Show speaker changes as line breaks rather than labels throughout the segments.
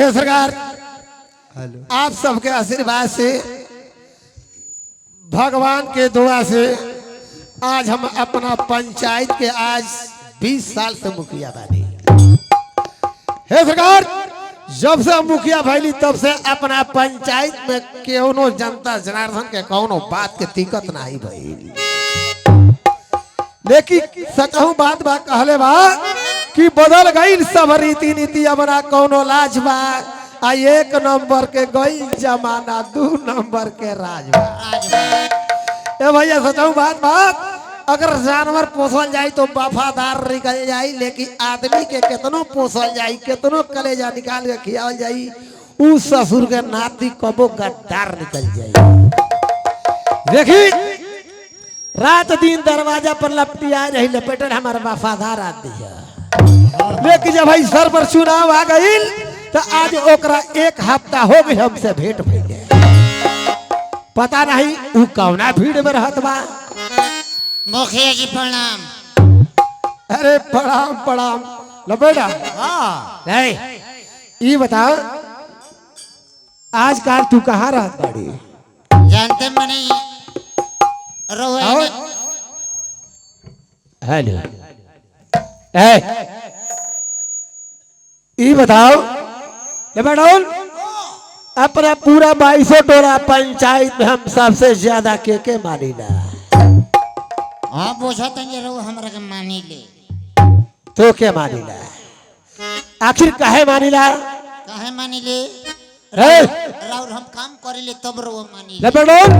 हे सरकार,
हेलो।
आप सबके आशीर्वाद से, भगवान के दुआ से आज हम अपना पंचायत के आज 20 साल से मुखिया बानी। हे सरकार, जब से मुखिया भैली तब से अपना पंचायत में कोनो जनता जनार्दन के कोनो बात के दिक्कत नहीं भइल। लेकिन सचहु बात बा कहले बा कि बदल गई सब रीति नीति, अपना कोनो लाज बा। आ 1 नंबर के गई जमाना, 2 नंबर के राज बा। ए भैया सचहु बात बा, अगर जानवर पोसल जाई तो वफादार निकल जाई, लेकिन आदमी के कितनो पोसल जाई, कितनो कलेजा निकाल के खियावल जाई, उ ससुर के नाती कबो गद्दार निकल जाई। देखी रात दिन दरवाजा पर लपटिया रही, लपेटल हमारा वफादार आदमी है। लेकिन जब भाई सर पर चुनाव आ गई तो आज ओकरा 1 हफ्ता हो गई हमसे भेंट भइले। पता नहीं उ कौना भीड़ में रहत बा।
मुखिया जी प्रणाम।
अरे प्रणाम प्रणाम लपेटा।
हाँ
नहीं ये बताओ आजकल तू कहाँ रहत बाड़ी?
जानते मनी रोए
हेलो, ये बताओ लपेटौल, अपना पूरा 22 टोला पंचायत में हम सबसे ज्यादा के मानीला।
हाँ बोझा तंगे रहो हमरा के मानी ले।
तो क्या मानीला? आखिर काहे मानीला?
काहे मानी ले?
हे!
राउर हम काम करे ले तब रहो मानी ले।
लपेटौल,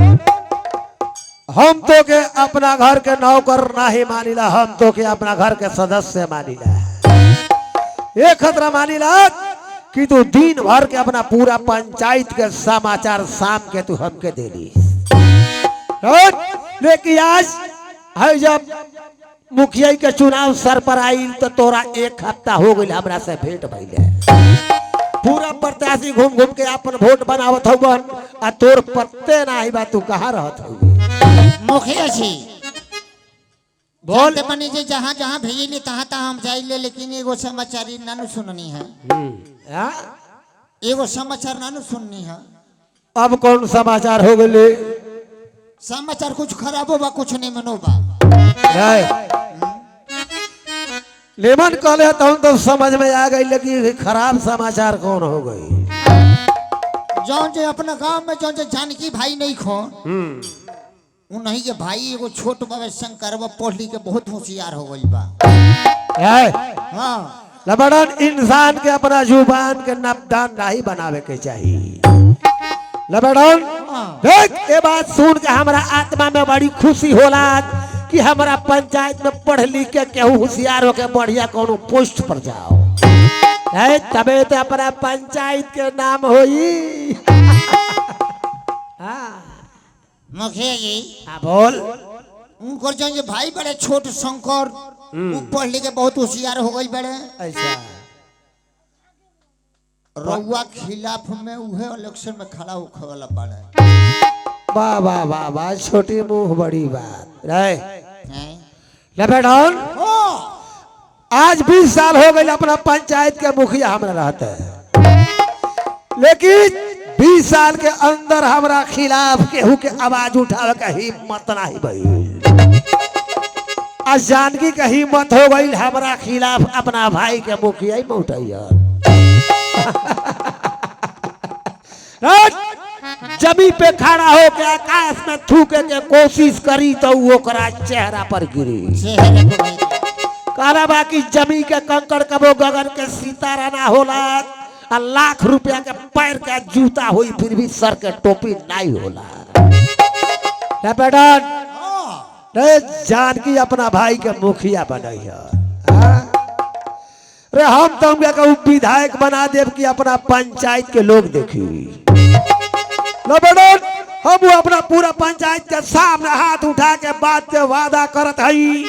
हम तो के अपना घर के नौकर नहीं मानीला, हम तो के अपना घर के सदस्य मानीला। एक खतरा मानीला कि तू दिन भर के अपना पूरा पंचायत के समाचार शाम के तू हमके देली। लेकिन आज है जब मुखिया के चुनाव सर पर आई तो तोरा 1 हफ्ता हो गई हमरा से भेंट भइले। पूरा प्रत्याशी घूम घूम के अपन वोट बनावत हवन, आ तोर पत्ते नहीं बा, तू कहाँ रहत हउ?
मुखिया जी
बोल।
जानते मनी जी जहाँ जहाँ भेजिले तहाँ तहाँ हम जाइले, लेकिन एगो समाचार नानू सुननी है।
हाँ?
एगो समाचार नानू सुननी है।
अब कौन समाचार हो गए?
समाचार कुछ खराबो बा, कुछ नहीं मनो बा।
लेमन कहले तो समझ में आ गई, लेकिन खराब समाचार कौन हो गई?
जौन जे अपना गांव में जौन जे जानकी भाई नहीं खो, उन्हीं के भाई एगो छोट बाबा शंकर बा पढ़ लिख के बहुत होशियार हो गई बा। हाँ
लबड़न इंसान के अपना जुबान के नबदान नहीं बनावे के चाहिए। लबड़न देख ये बात सुन के हमारा आत्मा में बड़ी खुशी होला कि हमारा पंचायत में पढ़ लिख के केहू होशियार होके बढ़िया कोनो पोस्ट पर जाओ। तबे तो अपना पंचायत के नाम होई।
मुखिया जी
बोल।
उनकर जौन जे भाई बड़े छोट शंकर, वो पढ़ लिख के बहुत होशियार हो गई बड़े।
ऐसा
रउआ खिलाफ में उहे इलेक्शन में खड़ा होखे वाला बड़े।
वाह वाह वाह वाह, छोटी मुंह बड़ी बात रे।
हैं?
लपेटौन, आज 20 साल हो गए अपना पंचायत के मुखिया हमरा रहते हैं, लेकिन 20 साल के अंदर हमरा खिलाफ केहू के आवाज उठावे का हिम्मत नहीं भइल। आज जानकी का हिम्मत हो गई हमरा खिलाफ अपना भाई के मुखिया ही में उठाइया। जमी पे खड़ा हो के आकाश में थूके के कोशिश करी तो वो ओकरा चेहरा पर गिरी।
चेहरे पे गिरी।
कहला बाकी जमी के कंकड़ कबो गगन के सितारा ना होला, आ लाख रुपया के पैर का जूता हुई फिर भी सर के टोपी नहीं होला। लपेटन रे जानकी अपना भाई के मुखिया बनई है। रे हम तो विधायक बना देव कि अपना पंचायत के लोग देखी। लपेटन हम अपना पूरा पंचायत के सामने हाथ उठा के बात के वादा करत हई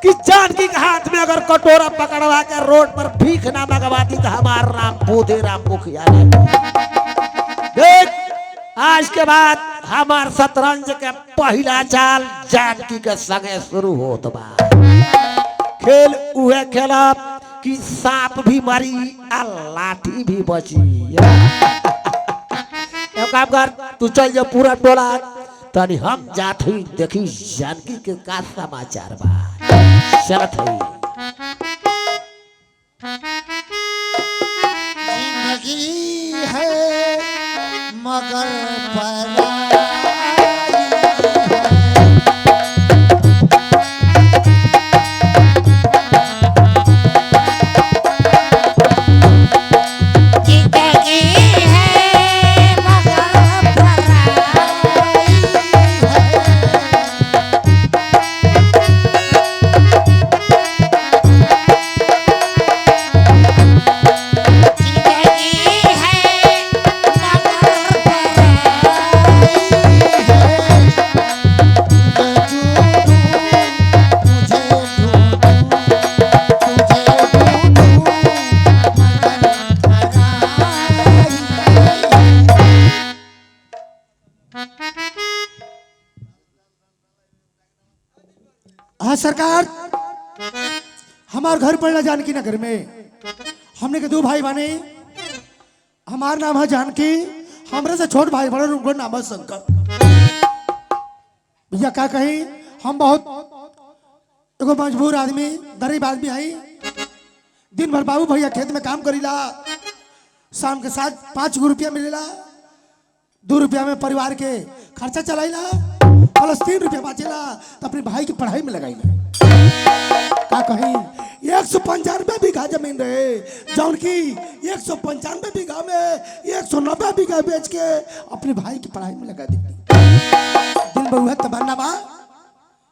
कि जानकी के हाथ में अगर कटोरा पकड़वा के रोड पर भीख ना मंगवाती तो हमारा नाम बोधे राम मुखिया देख। आज के बाद हमार शतरंज के पहला चाल जानकी के संगे शुरू होत बा। खेल उहे खेलब कि सांप भी मरी आ लाठी भी बची। एक काम कर, तू चल जा पूरा टोला, तनी हम जात हुई देखी जानकी के का समाचार बा। चलत हुई
जिंदगी है मगर पराई
हाँ सरकार, हमार घर पड़ना जानकी नगर में। हमने के दो भाई बने, हमार नाम है जानकी, हमरे से छोट भाई बड़े उनका नाम है शंकर। भैया क्या कही, हम बहुत एगो मजबूर आदमी, गरीब आदमी आई। दिन भर बाबू भैया खेत में काम करीला, शाम के 5 रुपया मिलेला, 2 रुपया में परिवार के खर्चा चलाईला, प्लस 3 रुपया बचेला तो अपने भाई की पढ़ाई में लगाईला। का कहीं 195 बीघा जमीन रहे, जौन की 195 बीघा में 190 बीघा बेच के अपने भाई की पढ़ाई में लगा दी। दिल बहु है तमन्ना बा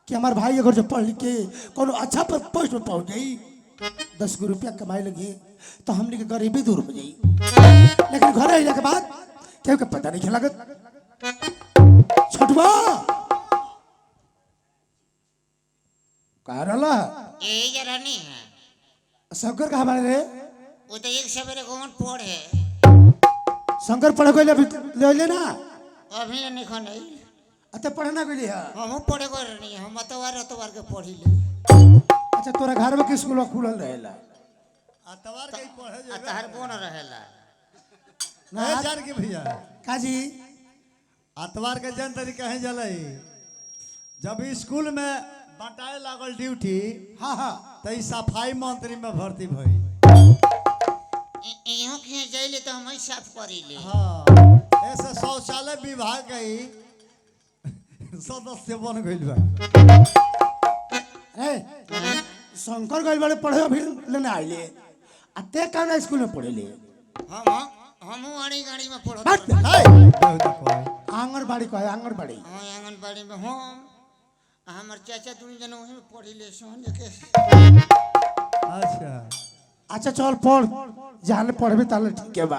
कि हमारे भाई अगर जो पढ़ लिख के कोनो अच्छा पोस्ट में पहुंच गई, 10 रुपया कमाई लगी तो हमने के गरीबी दूर हो जाई। लेकिन घर आने के बाद क्या पता नहीं लगत। छोटवा कहा रहा
यही जरा नहीं है।
शंकर कहा हमारे रे,
वो तो एक सवेरे कौन पढ़ है।
शंकर पढ़ गए ले लेना
अभी नहीं खाना
अच्छा पढ़ना के लिए।
हम पढ़े को नहीं, हम अतवार के पढ़ी ले।
अच्छा तोरा घर में किस स्कूल खुलल रहेला?
अतवार के पढ़े जे
अतहर कौन रहेला
नहीं जान के भैया।
काजी
अतवार के जन तरीका है जले, जब स्कूल में बटाए लागल ड्यूटी,
हाँ हाँ
तो ई सफाई मंत्री में भर्ती भई।
इहो के जाइले तो हम ही साफ करी ले।
हाँ ऐसे शौचालय विभाग के ही सदस्य बन गइल बा।
ए शंकर गइल बड़े पढ़े अभी लेने आइले, अते काना स्कूल में पढ़े ले।
हम वाणी गाड़ी में पढ़त
बात
रहे।
हाय देखो देखो
आंगनबाड़ी कहे आंगनबाड़ी।
हां आंगनबाड़ी में हम हमर चाचा दुनी जन वही में पढ़ी ले सोन के।
अच्छा
अच्छा चल पढ़, जहाँ पढ़बे ताले ठीक है बा।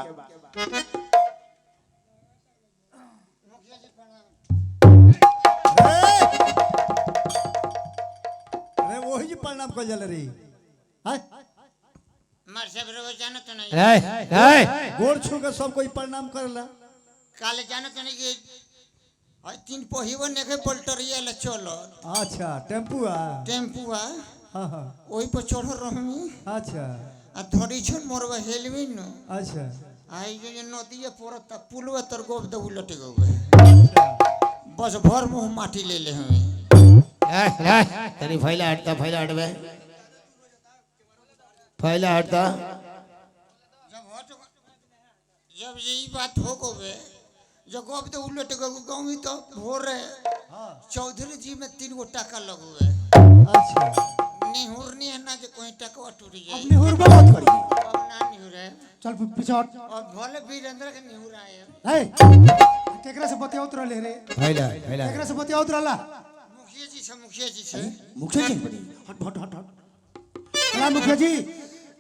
अरे वही जी प्रणाम कर जले रही। हाय
मार सब रो जानो तो नहीं।
गोड़ छू के सब कोई प्रणाम करला।
काले जानो तो नहीं कि 3 पहिबो नेके पलटरिया ले चलो।
अच्छा टेम्पू आ
टेम्पू आ
हाँ हाँ
ओही पर चढ़ रहमी
अच्छा
आ धड़ी छन मोरवा हेलवी न।
अच्छा
आई जे नदिया परत पुलवा तर गोब द उलट गवे। बस भर मुंह माटी ले ले हमें।
तनी फैला हटता, फैला हटबे, फैला हटता।
जब यही बात हो गवे, जो गोब द उलट गवे गांव में तो भोर चौधरी जी में 3 गो टाका लगवे।
अच्छा
निहुरनी है ना जो कोई टकवा टूटी जाए।
अपनी हुरबा मत करी।
अब ना निहुरे।
चल पीछे हट।
और भले वीरेंद्र के निहुर आए।
ए केकरा से बतिया उतर ले रे,
फैला फैला
केकरा से बतिया उतरला?
मुखिया जी से
मुखिया जी बड़ी हट हट हट हट। प्रणाम मुखिया जी।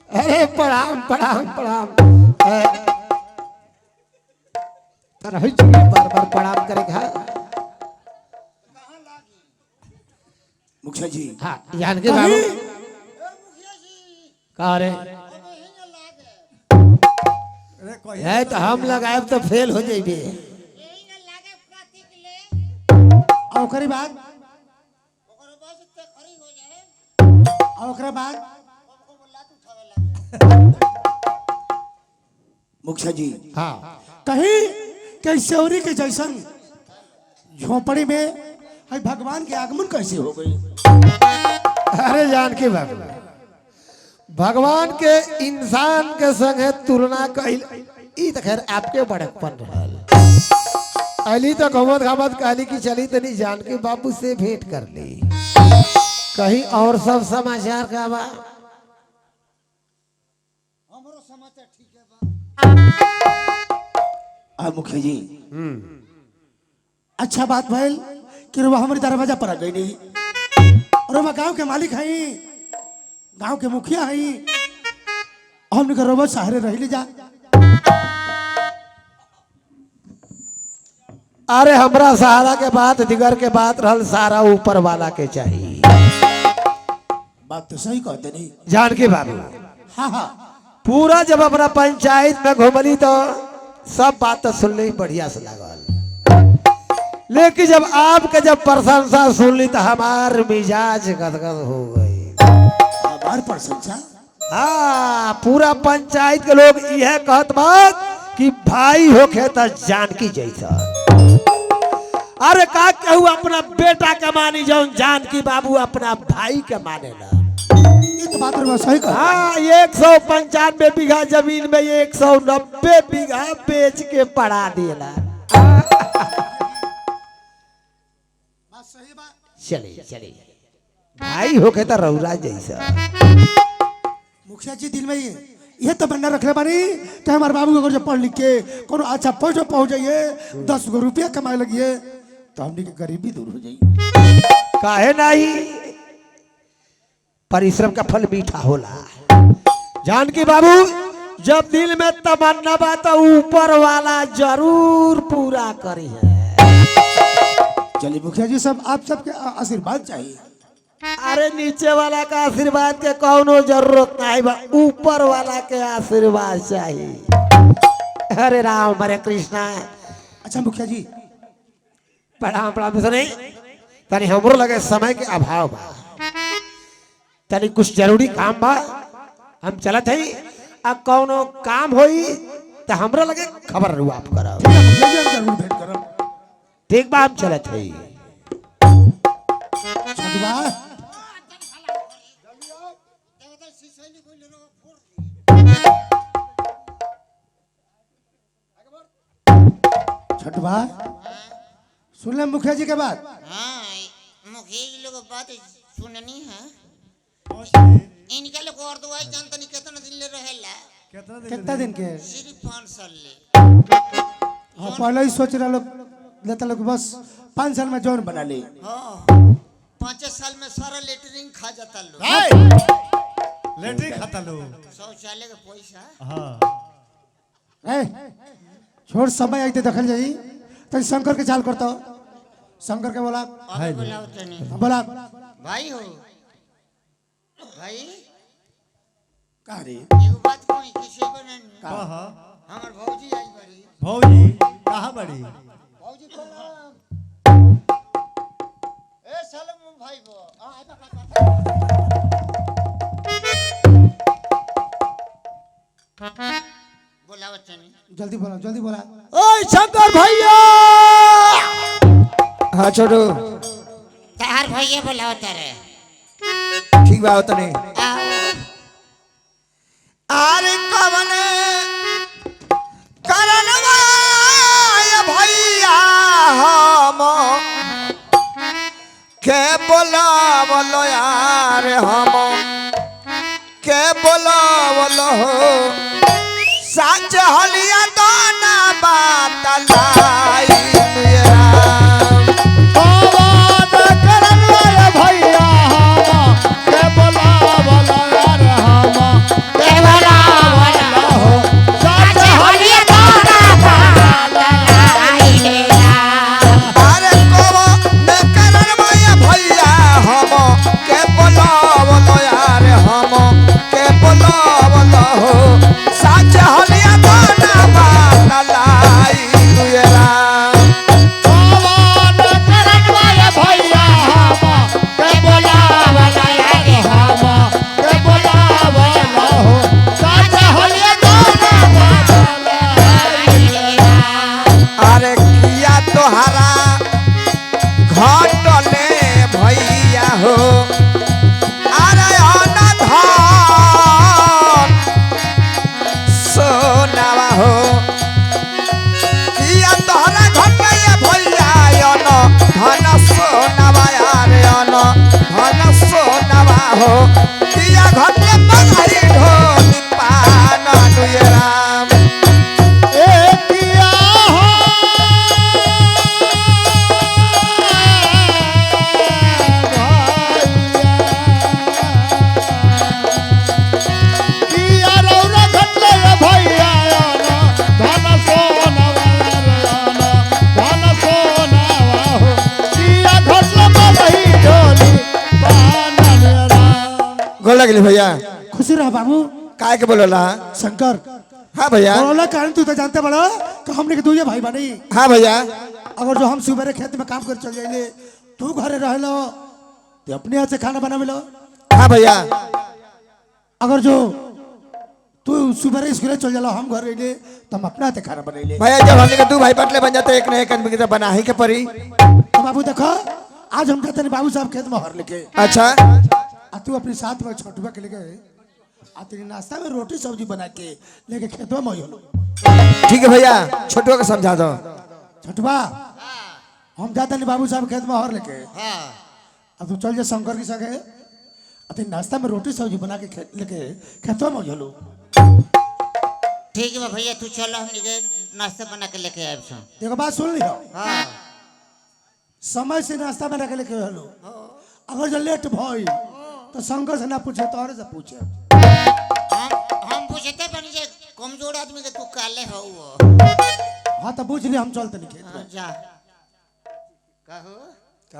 अरे प्रणाम प्रणाम प्रणाम। रही बार बार प्रणाम करेगा।
मुखिया जी
हाँ जानकी बाबू कहा रे,
अरे कोई
है तो हम लगाए तो फेल हो जाइबे।
और ओकरी बाद और ओकरा बाद मुखिया जी
हाँ
कहीं के सेवरी के जैसन झोपड़ी में है भगवान के आगमन कैसे हो गई?
अरे जानकी बाबू, भगवान के इंसान के संगे तुलना कइल ई तो खैर आपके बड़कपन रहल। अली तो घूमत घामत कहली कि चली तनी जानकी बाबू से भेंट कर ली। कहीं और सब समाचार का बा?
हमरो समाचार ठीक है बा।
मुखिया जी अच्छा बात भइल कि रुआ हमारे दरवाजा पर आ गई नहीं। और रुआ गांव के मालिक हई, गांव के मुखिया हई, हमने के रोबा सहारे रह ले जा।
अरे हमरा सहारा के बात दिगर के बात रहल, सारा ऊपर वाला के चाहिए।
बात तो सही कहते नहीं।
जानकी बाबू
हाँ हाँ
पूरा जब अपना पंचायत में घूमली तो सब बात तो सुनने ही बढ़िया से लगल, लेकिन जब आपके जब प्रशंसा सुन ली तो हमार मिजाज गदगद हो गई।
हमार प्रशंसा?
हाँ पूरा पंचायत के लोग यह कहत बात कि भाई होके तो जानकी जैसा। अरे का कहू अपना बेटा के मानी जाऊं, जानकी बाबू अपना भाई के माने ना।
ये तो बात रुआ सही कहा।
हाँ 195 बीघा जमीन में 190 बीघा बेच के पड़ा दिला। चले चले भाई होके तो रौरा जैसा।
मुखिया जी दिल में ये तो बनना रखले बानी कि हमारे बाबू अगर जो पढ़ लिख के कोनो अच्छा पोस्ट पहुंच जाइए, 10 गो रुपया कमाए लगिए तो हमने की गरीबी दूर हो जाएगी।
काहे नहीं, परिश्रम का फल मीठा होला। जानकी बाबू जब दिल में तमन्ना बा तो ऊपर वाला जरूर पूरा करी है।
चलिए मुखिया जी सब आप सबके आशीर्वाद चाहिए।
अरे नीचे वाला का आशीर्वाद के कौनो जरूरत नहीं बा, ऊपर वाला के आशीर्वाद चाहिए। हरे राम हरे कृष्णा।
अच्छा मुखिया जी
प्रणाम प्रणाम। सुने तनी हमरो लगे समय के अभाव बा, तनी कुछ जरूरी काम बा, हम चलत हई। अब कौनो काम होई तो हमरा लगे खबर रू आप कराओ।
मुखिया जी हम जरूर भेंट करब।
ठीक बा हम चलत हई।
छठवा छठवा सुन ले मुखिया जी के बात।
हाँ मुखिया जी लोग बात सुननी है। इनके लोग और दवाई जानता नहीं कितना दिन ले रहेला।
कितना दिन के?
सिर्फ 5 साल ले।
हाँ पहले ही सोच रहा लोग लेता लोग बस 5 साल में जौन बना ले।
हाँ 5 साल में सारा लेटरिन खा जाता लोग।
लेटरिन खाता लो।
शौचालय का पैसा।
हाँ
ए छोड़ समय आते दखल जाई तो शंकर के चाल करता। शंकर के बोला
अबे बुलाओ तनी।
बोला
भाई हो भाई
कहा रे
एगो बात कोई किसी को नहीं।
कहा
हमार भौजी आई बड़ी।
भौजी कहाँ बड़ी?
भौजी प्रणाम। ए सलम भाई बो आ बोलाओ तनी।
जल्दी बोला।
ओए शंकर भैया। हाँ छोटू
तार भैया बोलाओ तारे।
ठीक बा तने।
अरे कवन करनवा भैया हम के बोलावलो यार, हम के बोलावलो हो सच हलिया दोना बात लाई
भैया हम के बोलावलो यार, हम के बोलावलो हो सच हलिया दोना बात लाई।
अरे कवन करनवा भैया हम के बोलावलो यार, हम के बोलावलो हो सच हलिया दोना हो किया घटले बधाई ढोल पाना नुए राम
ए किया हो किया रौरा घटले भैया धन सोना धन सोना हो किया घटले बधाई ढोल पाना राम।
गोल लगली भैया
खुशी रह बाबू
काय के बोलोला
शंकर
हाँ भैया
बोला कारण तू तो जानते बड़ा कि हमने के दुइये भाई बनी।
हाँ भैया
अगर जो हम सुबह खेत में काम कर चल जाइले तू घरे रह लो तो अपने हाथ से खाना बना लो।
हाँ भैया
अगर जो तू सुबह स्कूल चल जाला हम घर रह तो हम अपने हाथ से खाना बना ले।
भैया जब हमने के 2 भाई बटले बन जाते एक न एक आदमी के तो बना ही के परी।
तो बाबू देखो आज हम जाते बाबू साहब खेत में हर लेके
अच्छा
आ तू अपने साथ में छोटुआ के लेके आ तेरी नाश्ता में रोटी सब्जी बना के लेके खेतवा में हो।
ठीक है भैया छोटुआ को समझा दो।
छोटुआ हम जाते नहीं बाबू साहब खेत में हर लेके
हाँ
अब तू चल जा शंकर की सके अति नाश्ता में रोटी सब्जी बना के लेके खेतवा में हो।
ठीक है भैया तू चलो हम नाश्ता बना के लेके आए सो।
देखो बात सुन लियो
हाँ
समय से नाश्ता बना के लेके हलो अगर जो लेट भई तो शंकर से ना पूछे तोहरे से पूछे।
हम पूछते बनी जे कमजोर आदमी के तू काले हो वो।
हाँ तो पूछ लिया हम चलते नहीं खेत
हाँ,
में।
जा कहो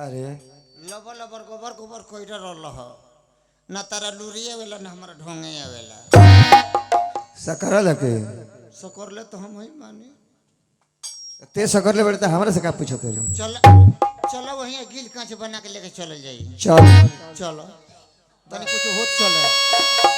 अरे
लबर लबर गोबर गोबर कोइरा रहल हो ना तारा लुरिए वेला ना हमारा ढोंगे आवेला
सकरा लगे
सकर ले तो हम ही मानी।
ते सकर ले बेटा हमरा से का पूछो तेरे
चलो वहीं गिल कांच बना के लेके चल जाइए।
चल
चलो तनी कुछ होत चले।